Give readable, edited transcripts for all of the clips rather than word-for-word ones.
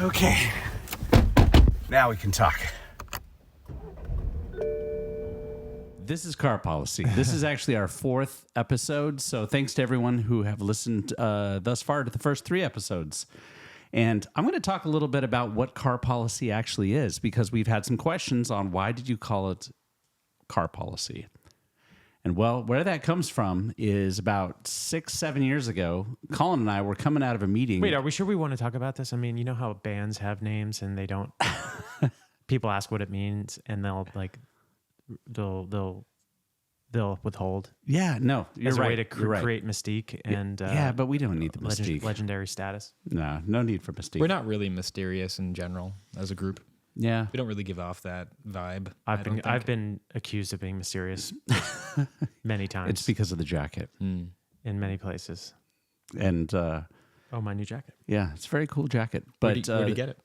Okay. Now we can talk. This is Car Policy. This is actually our 4th episode, so thanks to everyone who have listened thus far to the first 3 episodes. And I'm going to talk a little bit about what car policy actually is, because we've had some questions on why did you call it car policy? And well, where that comes from is about 6-7 years ago, Collin and I were coming out of a meeting. Wait, are we sure we want to talk about this? I mean, you know how bands have names and they don't. People ask what it means, and they'll withhold. Yeah, no, you're as a right. way to create mystique and yeah, but we don't need the mystique. Legendary status. No need for mystique. We're not really mysterious in general as a group. Yeah, we don't really give off that vibe. I've been accused of being mysterious many times. It's because of the jacket in many places. And my new jacket. Yeah, it's a very cool jacket. But where do you get it?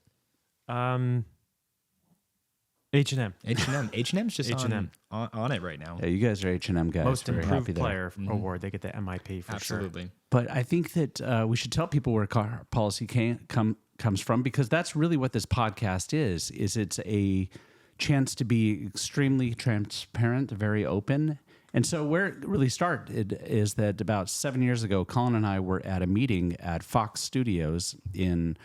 H&M. H&M's just H&M. on it right now. Yeah, you guys are H&M guys. Most very improved happy player award. They get the MIP for Absolutely. sure. But I think that we should tell people where car policy comes from, because that's really what this podcast is it's a chance to be extremely transparent, very open. And so where it really started is that about 7 years ago, Collin and I were at a meeting at Fox Studios in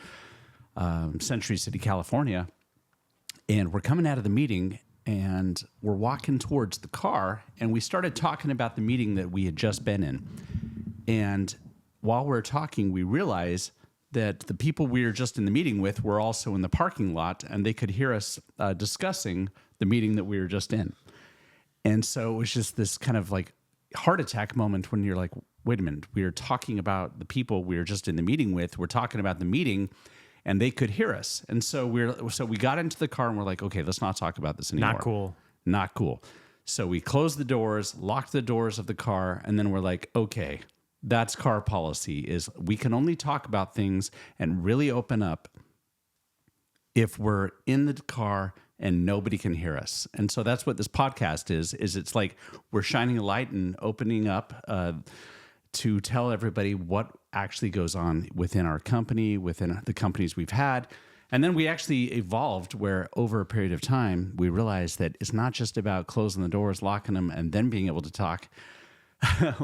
Century City, California. And we're coming out of the meeting and we're walking towards the car, and we started talking about the meeting that we had just been in. And while we're talking, we realized that the people we were just in the meeting with were also in the parking lot, and they could hear us discussing the meeting that we were just in. And so it was just this kind of like heart attack moment when you're like, wait a minute, we are talking about the people we were just in the meeting with. We're talking about the meeting, and they could hear us. And so we got into the car and we're like, okay, let's not talk about this anymore. Not cool. So we closed the doors, locked the doors of the car, and then we're like, okay, that's car policy, is we can only talk about things and really open up if we're in the car and nobody can hear us. And so that's what this podcast is it's like we're shining a light and opening up to tell everybody what actually goes on within our company, within the companies we've had. And then we actually evolved where over a period of time, we realized that it's not just about closing the doors, locking them, and then being able to talk.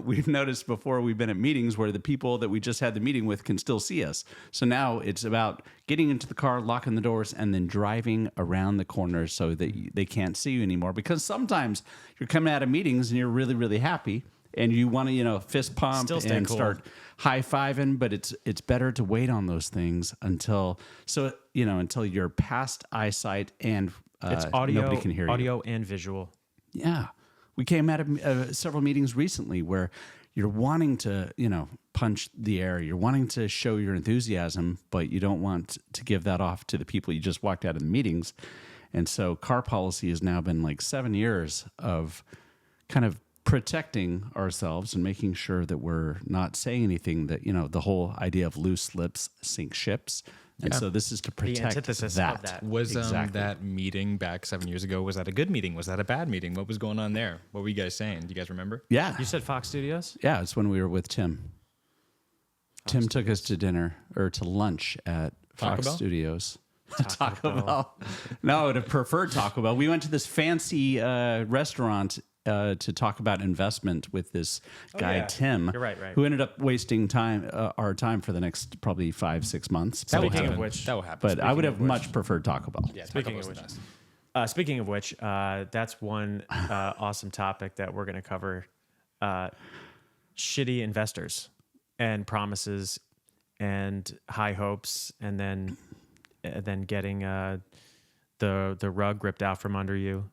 We've noticed before we've been at meetings where the people that we just had the meeting with can still see us. So now it's about getting into the car, locking the doors, and then driving around the corners so that they can't see you anymore. Because sometimes you're coming out of meetings and you're really, really happy, and you want to, fist pump and cool. Start high-fiving, but it's better to wait on those things until you're past eyesight and it's audio, nobody can hear you. Audio and visual. Yeah. We came out of several meetings recently where you're wanting to, punch the air. You're wanting to show your enthusiasm, but you don't want to give that off to the people you just walked out of the meetings. And so car policy has now been like 7 years of kind of protecting ourselves and making sure that we're not saying anything that, the whole idea of loose lips sink ships. And so this is to protect the antithesis of that. Was that meeting back 7 years ago, was that a good meeting? Was that a bad meeting? What was going on there? What were you guys saying? Do you guys remember? Yeah. You said Fox Studios? Yeah, it's when we were with Tim. Tim took us to dinner or to lunch at Fox Studios. Taco Bell. No, I would have preferred Taco Bell. We went to this fancy restaurant to talk about investment with this guy, Tim. You're right. Who ended up wasting our time for the next probably 5-6 months. Speaking of that will happen. But I would have much preferred Taco Bell. Yeah, Speaking of which, that's one awesome topic that we're going to cover: shitty investors and promises and high hopes, and then getting the rug ripped out from under you,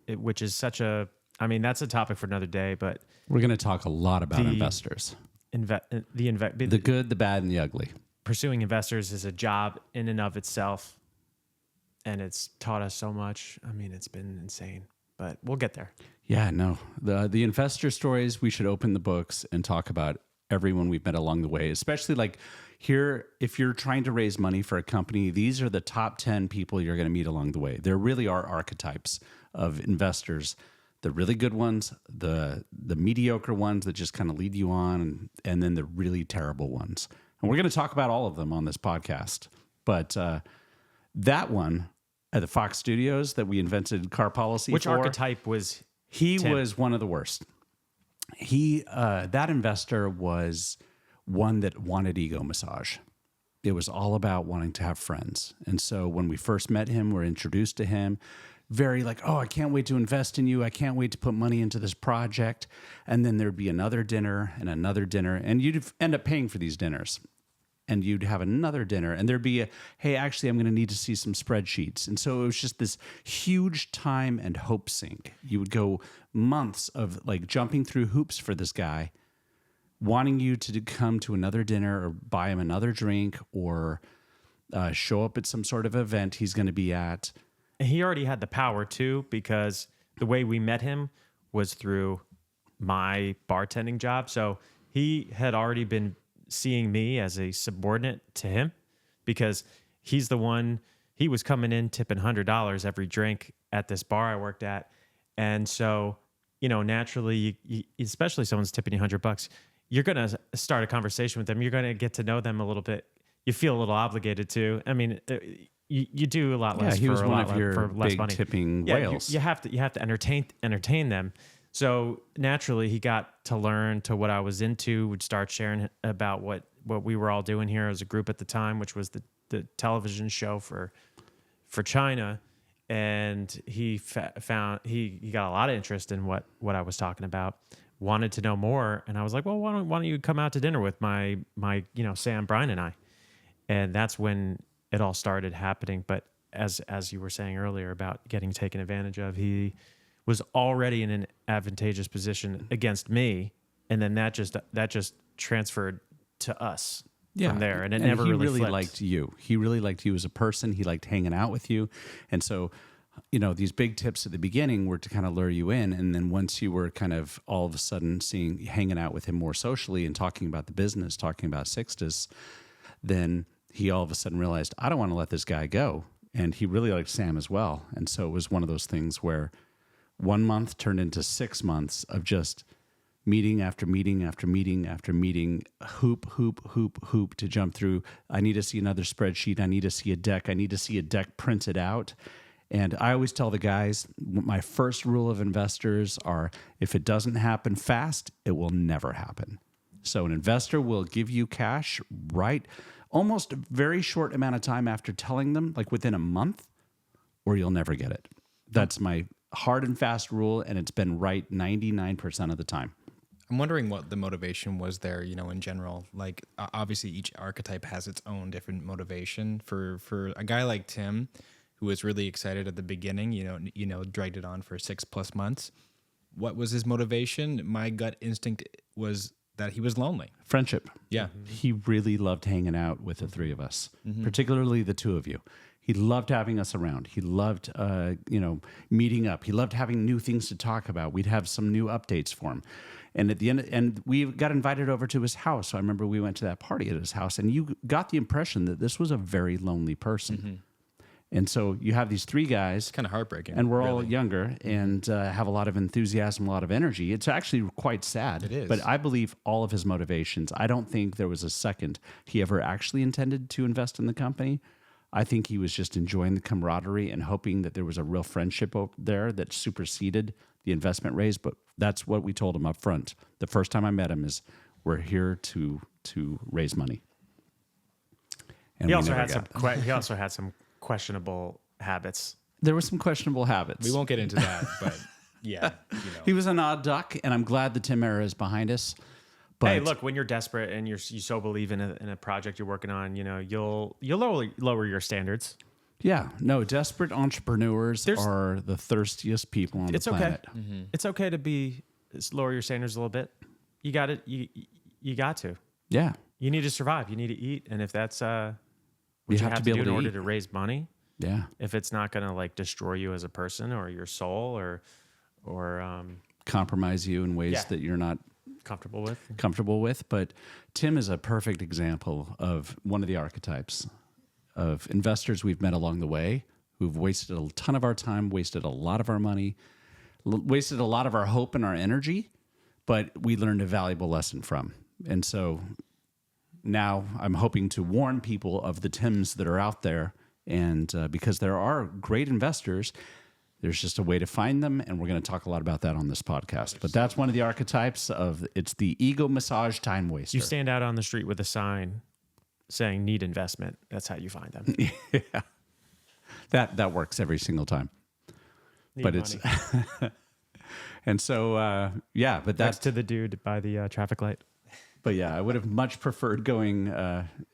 which is such a. I mean, that's a topic for another day, but we're going to talk a lot about investors. The good, the bad, and the ugly. Pursuing investors is a job in and of itself, and it's taught us so much. I mean, it's been insane, but we'll get there. Yeah, no. The investor stories, we should open the books and talk about everyone we've met along the way, especially like here, if you're trying to raise money for a company, these are the top 10 people you're going to meet along the way. There really are archetypes of investors. The really good ones, the mediocre ones that just kind of lead you on, and then the really terrible ones. And we're going to talk about all of them on this podcast. But that one at the Fox Studios that we invented car policy Which for, archetype was he Tim? was one of the worst. That investor was one that wanted ego massage. It was all about wanting to have friends. And so when we first met him, we're introduced to him, very like, oh, I can't wait to invest in you. I can't wait to put money into this project. And then there'd be another dinner and another dinner. And you'd end up paying for these dinners. And you'd have another dinner. And there'd be hey, actually, I'm going to need to see some spreadsheets. And so it was just this huge time and hope sink. You would go months of like jumping through hoops for this guy, wanting you to come to another dinner or buy him another drink or show up at some sort of event he's going to be at. He already had the power too, because the way we met him was through my bartending job. So he had already been seeing me as a subordinate to him, because he's the one, he was coming in tipping $100 every drink at this bar I worked at. And so, naturally, you, especially someone's tipping you $100, you're going to start a conversation with them. You're going to get to know them a little bit. You feel a little obligated to. I mean, you do a lot less. Yeah, he was for one a lot of your for less big money. tipping Yeah, whales. you have to entertain them. So naturally, he got to learn to what I was into. Would start sharing about what we were all doing here as a group at the time, which was the television show for China. And he found he got a lot of interest in what I was talking about. Wanted to know more, and I was like, well, why don't you come out to dinner with my Sam, Brian, and I. And that's when it all started happening. But as you were saying earlier about getting taken advantage of, he was already in an advantageous position against me, and then that just transferred to us from there, and it never he really flipped. liked you. He really liked you as a person. He liked hanging out with you, and so these big tips at the beginning were to kind of lure you in, and then once you were kind of all of a sudden hanging out with him more socially and talking about the business, talking about Sixtus, then he all of a sudden realized, I don't want to let this guy go. And he really liked Sam as well. And so it was one of those things where 1 month turned into 6 months of just meeting after meeting after meeting after meeting, hoop to jump through. I need to see another spreadsheet. I need to see a deck. I need to see a deck printed out. And I always tell the guys, my first rule of investors are, if it doesn't happen fast, it will never happen. So an investor will give you cash right almost a very short amount of time after telling them, like within a month, or you'll never get it. That's my hard and fast rule, and it's been right 99% of the time. I'm wondering what the motivation was there, in general. Like, obviously, each archetype has its own different motivation. For a guy like Tim, who was really excited at the beginning, dragged it on for 6+ months. What was his motivation? My gut instinct was that he was lonely. Friendship. Yeah. He really loved hanging out with the three of us, particularly the two of you. He loved having us around. He loved, meeting up. He loved having new things to talk about. We'd have some new updates for him. And at the end, and we got invited over to his house. So I remember we went to that party at his house, and you got the impression that this was a very lonely person. And so you have these three guys. It's kind of heartbreaking. And we're all younger and have a lot of enthusiasm, a lot of energy. It's actually quite sad. It is. But I believe all of his motivations. I don't think there was a second he ever actually intended to invest in the company. I think he was just enjoying the camaraderie and hoping that there was a real friendship there that superseded the investment raise. But that's what we told him up front. The first time I met him is, we're here to raise money. And He also had some questionable habits. There were some questionable habits. We won't get into that, but yeah. He was an odd duck, and I'm glad the Tim era is behind us. But Hey, look, when you're desperate and you so believe in a project you're working on, you'll lower your standards. yeah, no, desperate entrepreneurs are the thirstiest people on the planet. Okay. It's okay to lower your standards a little bit. You got it. You got to. Yeah. You need to survive. You need to eat, and if that's what You you have have to to be do able in to order eat. to raise money, Yeah. if it's not going to like destroy you as a person or your soul or Compromise you in ways Yeah. that you're not comfortable with. But Tim is a perfect example of one of the archetypes of investors we've met along the way who've wasted a ton of our time, wasted a lot of our money, wasted a lot of our hope and our energy, but we learned a valuable lesson from. And so now I'm hoping to warn people of the Tims that are out there. And because there are great investors, there's just a way to find them. And we're going to talk a lot about that on this podcast. But that's one of the archetypes of it's the ego massage time waster. You stand out on the street with a sign saying need investment. That's how you find them. Yeah. That works every single time. Need But money. it's and so yeah, but that's Next to the dude by the traffic light. but yeah, I would have much preferred going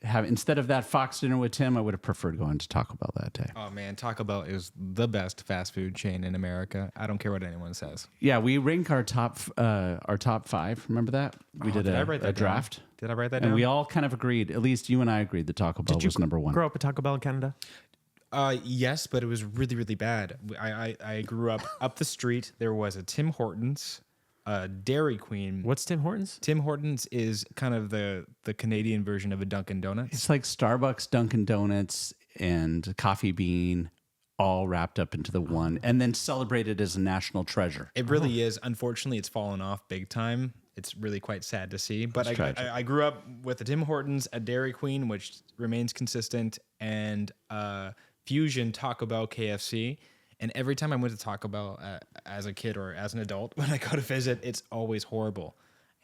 instead of that Fox dinner with Tim, I would have preferred going to Taco Bell that day. Oh man, Taco Bell is the best fast food chain in America. I don't care what anyone says. Yeah, we rank our top 5. Remember that? We did I a, write that a draft. down? Did I write that And down? we all kind of agreed, at least you and I agreed that Taco Bell was number 1. Grow up at Taco Bell in Canada? Yes, but it was really, really bad. I grew up the street. There was a Tim Hortons, Dairy Queen. What's Tim Hortons? Tim Hortons is kind of the Canadian version of a Dunkin' Donuts. It's like Starbucks, Dunkin' Donuts, and Coffee Bean all wrapped up into the one and then celebrated as a national treasure. It really is. Unfortunately, it's fallen off big time. It's really quite sad to see. But I grew up with a Tim Hortons, a Dairy Queen, which remains consistent, and Fusion, Taco Bell, KFC. And every time I went to Taco Bell as a kid or as an adult, when I go to visit, it's always horrible.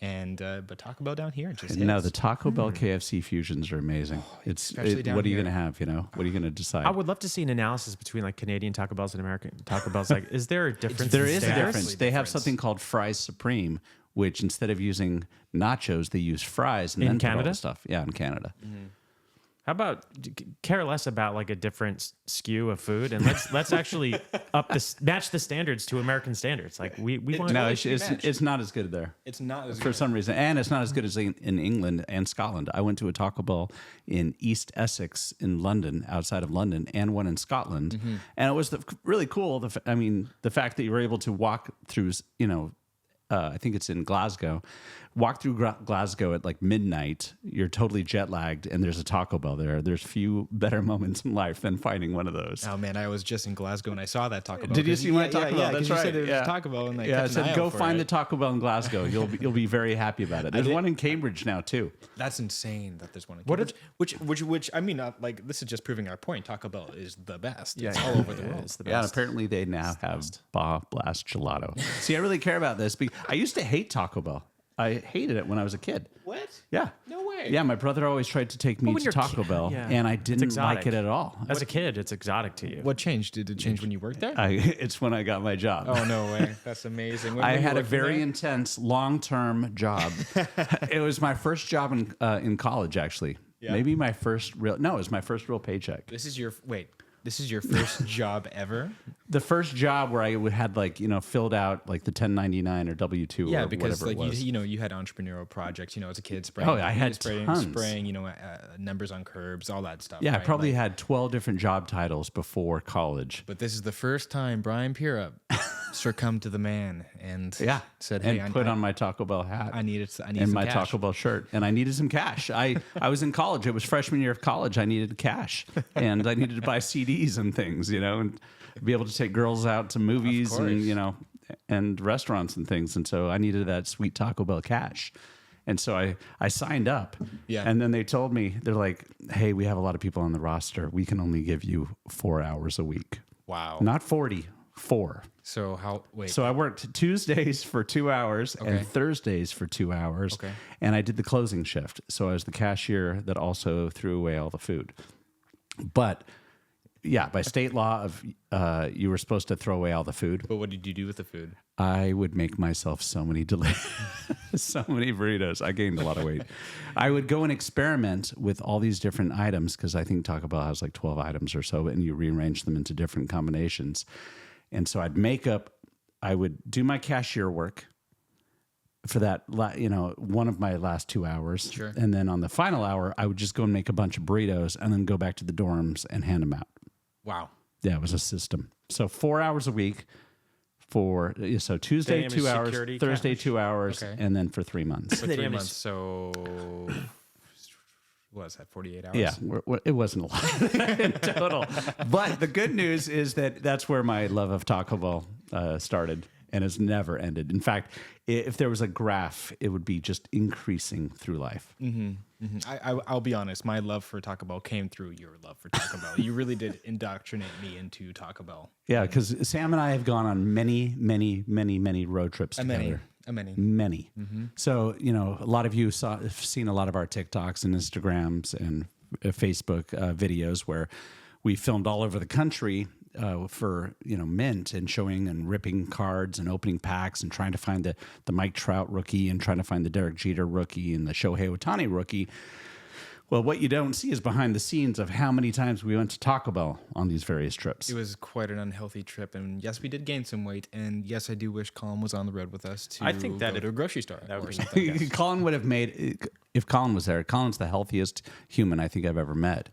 And but Taco Bell down here just No, hits. the Taco Bell KFC fusions are amazing. especially down what are you here. going to have? What are you going to decide? I would love to see an analysis between like Canadian Taco Bells and American Taco Bells. Like, is there a difference? There in is a status? difference. They have something called Fries Supreme, which instead of using nachos, they use fries and In then put all Canada? the stuff. Yeah, in Canada. How about care less about like a different skew of food, and let's actually match the standards to American standards. Like we want. No, should be matched. it's not as good there. It's not as For good. some reason, and it's not as good as in England and Scotland. I went to a Taco Bell in East Essex in London, outside of London, and one in Scotland, and it was really cool. The fact that you were able to walk through, I think it's in Glasgow. Walk through Glasgow at like midnight. You're totally jet lagged, and there's a Taco Bell there. There's few better moments in life than finding one of those. Oh man, I was just in Glasgow and I saw that Taco Bell. Did you 'Cause see my Taco Bell? Yeah, That's because you right. said there was Yeah. a Taco Bell and I said go find the Taco Bell in Glasgow. You'll be very happy about it. There's one in Cambridge now too. That's insane that there's one in What Cambridge. Which I mean, like this is just proving our point. Taco Bell is the best. It's all over the world. It's the Yeah, and best. apparently they now have Baja Blast Gelato. See, I really care about this. I used to hate Taco Bell. I hated it when I was a kid. What? Yeah. No way. Yeah, my brother always tried to take me when to you're Taco ki- Bell, yeah. and I It's didn't exotic. like it at all. As a kid, it's exotic to you. What changed? Did it change when you worked there? It's when I got my job. Oh no way! That's amazing. When I were you had a working very there? intense, long-term job. It was my first job in college, actually. Yeah. Maybe my first real. No, it was my first real paycheck. This is your first job ever? The first job where I had filled out like the 1099 or W-2 Yeah, or because whatever like it was. you had entrepreneurial projects. As a kid, spraying. Oh, I had spraying, tons. numbers on curbs, all that stuff. Yeah, I right? probably Like, had 12 different job titles before college. But this is the first time Brian Pirrip succumbed to the man and said, "Hey, and put on my Taco Bell hat. I need and some my cash." Taco Bell shirt, and I needed some cash. I was in college. It was freshman year of college. I needed cash, and I needed to buy CDs and things, and be able to take girls out to movies and and restaurants and things. And so I needed that sweet Taco Bell cash. And so I signed up. Yeah. And then they told me, they're like, "Hey, we have a lot of people on the roster. We can only give you 4 hours a week." Wow. Not 40, 4. So how? Wait. So I worked Tuesdays for 2 hours Okay. and Thursdays for 2 hours. Okay. And I did the closing shift. So I was the cashier that also threw away all the food. But yeah, by state law you were supposed to throw away all the food. But what did you do with the food? I would make myself so many so many burritos. I gained a lot of weight. I would go and experiment with all these different items because I think Taco Bell has like 12 items or so, and you rearrange them into different combinations. And so I would do my cashier work for that, one of my last 2 hours. Sure. And then on the final hour, I would just go and make a bunch of burritos and then go back to the dorms and hand them out. Wow. Yeah, it was a system. So 4 hours a week so Tuesday Damage 2 hours, security Thursday cash. 2 hours, Okay. and then for 3 months. For They 3 didn't months. So what was that? 48 hours. Yeah, it wasn't a lot in total. But the good news is that's where my love of Taco Bell started and has never ended. In fact, if there was a graph, it would be just increasing through life. Mm-hmm. I'll be honest. My love for Taco Bell came through your love for Taco Bell. You really did indoctrinate me into Taco Bell. Yeah, because Sam and I have gone on many, many, many, many road trips together. Many. So, a lot of you have seen a lot of our TikToks and Instagrams and Facebook videos where we filmed all over the country for Mint and showing and ripping cards and opening packs and trying to find the Mike Trout rookie and trying to find the Derek Jeter rookie and the Shohei Ohtani rookie. Well, what you don't see is behind the scenes of how many times we went to Taco Bell on these various trips. It was quite an unhealthy trip, and yes, we did gain some weight, and yes, I do wish Collin was on the road with us to I think that go to a grocery store. that would or be- something. Yes. Colin would have made, if Colin was there, Colin's the healthiest human I think I've ever met.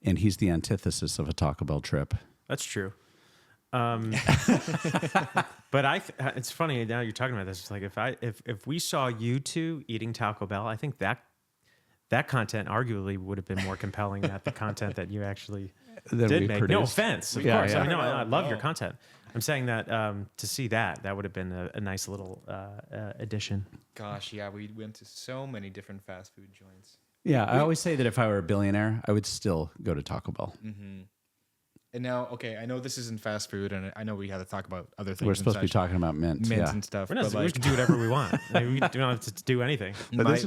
And he's the antithesis of a Taco Bell trip. That's true. But it's funny now you're talking about this. It's like if we saw you two eating Taco Bell, I think that content arguably would have been more compelling than the content that you actually did make. No offense, of course. Yeah. I mean, I love your content. I'm saying that to see that would have been a nice little addition. Gosh, yeah, we went to so many different fast food joints. Yeah, I always say that if I were a billionaire, I would still go to Taco Bell. And now, okay, I know this isn't fast food, and I know we had to talk about other things. We're supposed to be talking about Mint. mints and stuff. We're not, but we can do whatever we want. I mean, we don't have to do anything.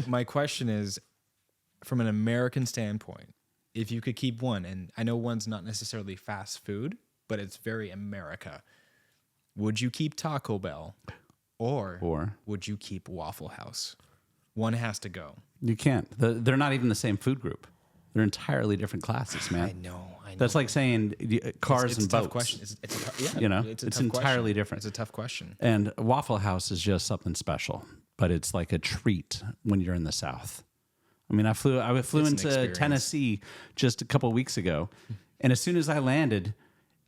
my question is, from an American standpoint, if you could keep one, and I know one's not necessarily fast food, but it's very America, would you keep Taco Bell or would you keep Waffle House? One has to go. You can't. They're not even the same food group. They're entirely different classes, man. I know. That's like saying cars and it's a tough boats. question. It's entirely different. It's a tough question. And Waffle House is just something special, but it's like a treat when you're in the South. I mean, I flew into experience. Tennessee just a couple of weeks ago, and as soon as I landed,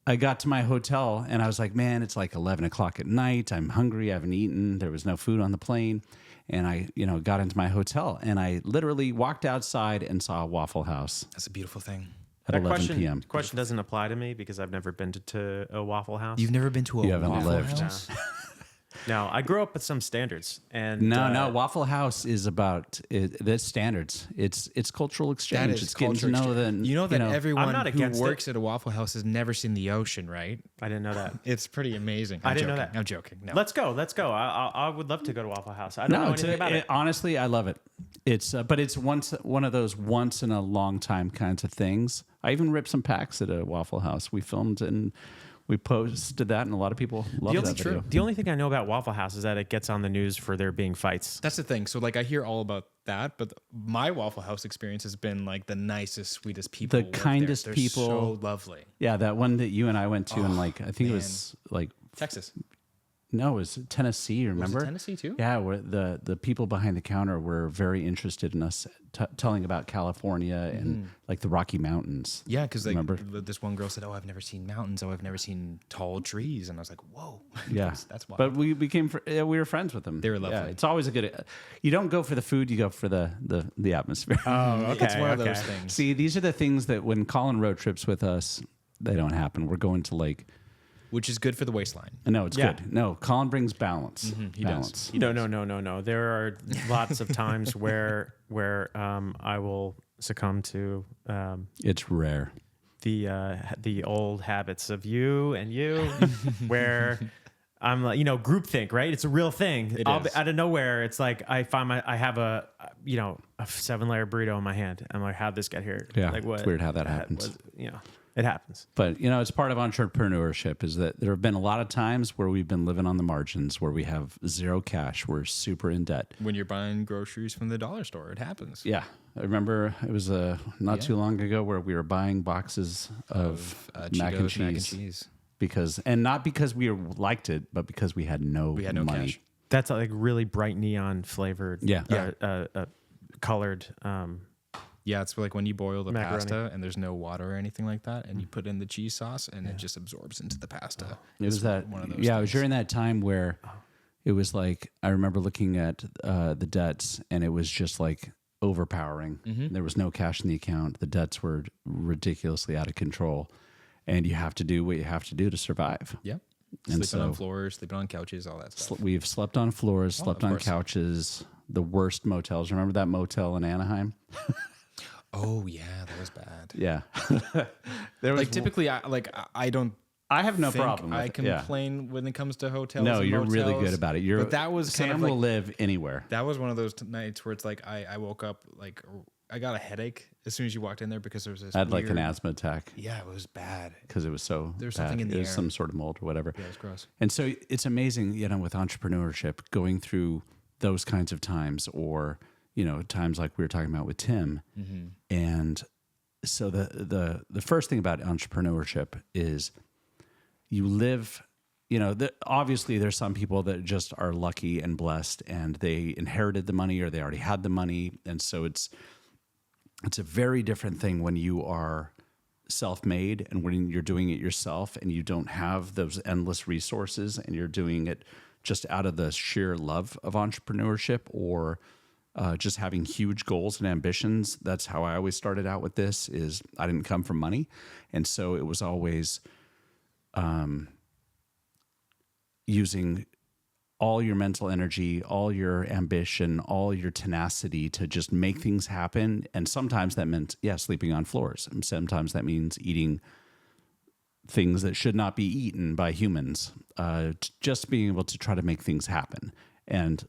I got to my hotel and I was like, man, it's like 11 o'clock at night. I'm hungry. I haven't eaten. There was no food on the plane. And I, got into my hotel and I literally walked outside and saw a Waffle House That's a beautiful thing. at 11 p.m. Question doesn't apply to me because I've never been to a Waffle House. You've never been to a You haven't Waffle lived. House? No, I grew up with some standards, and No, Waffle House is about the standards. It's cultural exchange. That is It's getting to culture know exchange. the. You know that everyone not who against works at a Waffle House has never seen the ocean, right? I didn't know that. It's pretty amazing. I didn't know joking. that. I'm joking. No. Let's go. I would love to go to Waffle House. I don't know anything about it. Honestly, I love it. It's but it's one of those once in a long time kinds of things. I even ripped some packs at a Waffle House. We filmed and we posted that, and a lot of people loved that video. The only thing I know about Waffle House is that it gets on the news for there being fights. That's the thing. So like I hear all about that, but my Waffle House experience has been like the nicest, sweetest people. The kindest They're people. So lovely. Yeah, that one that you and I went to, and like I think it man. was like Texas. no, it was Tennessee. Remember? Was it Tennessee too? Yeah, where the people behind the counter were very interested in us telling about California and like the Rocky Mountains. Yeah, because like Remember? this one girl said, "Oh, I've never seen mountains. Oh, I've never seen tall trees," and I was like, "Whoa, Yeah, that's wild." But we became we were friends with them. They were lovely. Yeah, it's always a good. You don't go for the food; you go for the atmosphere. Oh, okay. It's one of those things. See, these are the things that when Colin road trips with us, they don't happen. We're going to like. Which is good for the waistline. No, it's Yeah. good. No, Colin brings balance. He balance. does. No. There are lots of times where I will succumb to It's rare. the old habits of you, where I'm like, groupthink, right? It's a real thing. It is. Out of nowhere, it's like I find I have a 7-layer burrito in my hand. I'm like, how'd this get here? Yeah, like, it's weird how that happens. It happens. But, it's part of entrepreneurship is that there have been a lot of times where we've been living on the margins, where we have zero cash. We're super in debt. When you're buying groceries from the dollar store, it happens. Yeah. I remember it was not too long ago where we were buying boxes of mac and cheese. Not because we liked it, but because we had no money. Cash. That's like really bright neon flavored, colored. Yeah, it's like when you boil the Macaroni. pasta and there's no water or anything like that, and you put in the cheese sauce and it just absorbs into the pasta. It was that. one of those It was things. during that time where it was like I remember looking at the debts, and it was just like overpowering. There was no cash in the account. The debts were ridiculously out of control, and you have to do what you have to do to survive. Yep. And Sleeping on floors, sleeping on couches, all that stuff. We've slept on floors, slept on course. couches. the worst motels. Remember that motel in Anaheim? Oh yeah, that was bad. Yeah. There was Like typically, I don't. I have no think problem with I it. Yeah. complain when it comes to hotels. No, and you're really motels, good about it. but that was Sam kind of like, will live anywhere. that was one of those nights where it's like I woke up like I got a headache as soon as you walked in there because there was this. I had like an weird- asthma attack Yeah, it was bad. because it was so There's bad. something in the It was air. some sort of mold or whatever. Yeah, it was gross. And so it's amazing, with entrepreneurship, going through those kinds of times, or times like we were talking about with Tim. Mm-hmm. And so the first thing about entrepreneurship is you live. Obviously there's some people that just are lucky and blessed, and they inherited the money or they already had the money, and so it's a very different thing when you are self-made and when you're doing it yourself and you don't have those endless resources and you're doing it just out of the sheer love of entrepreneurship, or just having huge goals and ambitions. That's how I always started out with this. Is I didn't come from money, and so it was always using all your mental energy, all your ambition, all your tenacity to just make things happen. And sometimes that meant, sleeping on floors. And sometimes that means eating things that should not be eaten by humans. Just being able to try to make things happen. And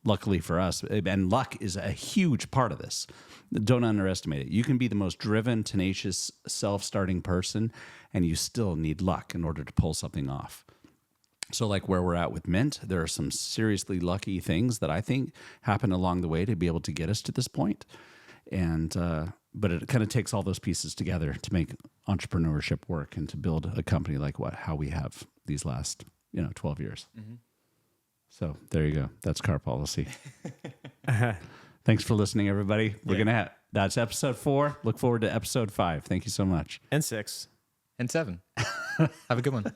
luckily for us, and luck is a huge part of this. Don't underestimate it. You can be the most driven, tenacious, self-starting person, and you still need luck in order to pull something off. So like where we're at with Mint, there are some seriously lucky things that I think happen along the way to be able to get us to this point. And but it kind of takes all those pieces together to make entrepreneurship work and to build a company like how we have these last 12 years. Mm-hmm. So there you go. That's Car Policy. Thanks for listening, everybody. That's episode 4. Look forward to episode 5. Thank you so much. And 6. And 7. Have a good one.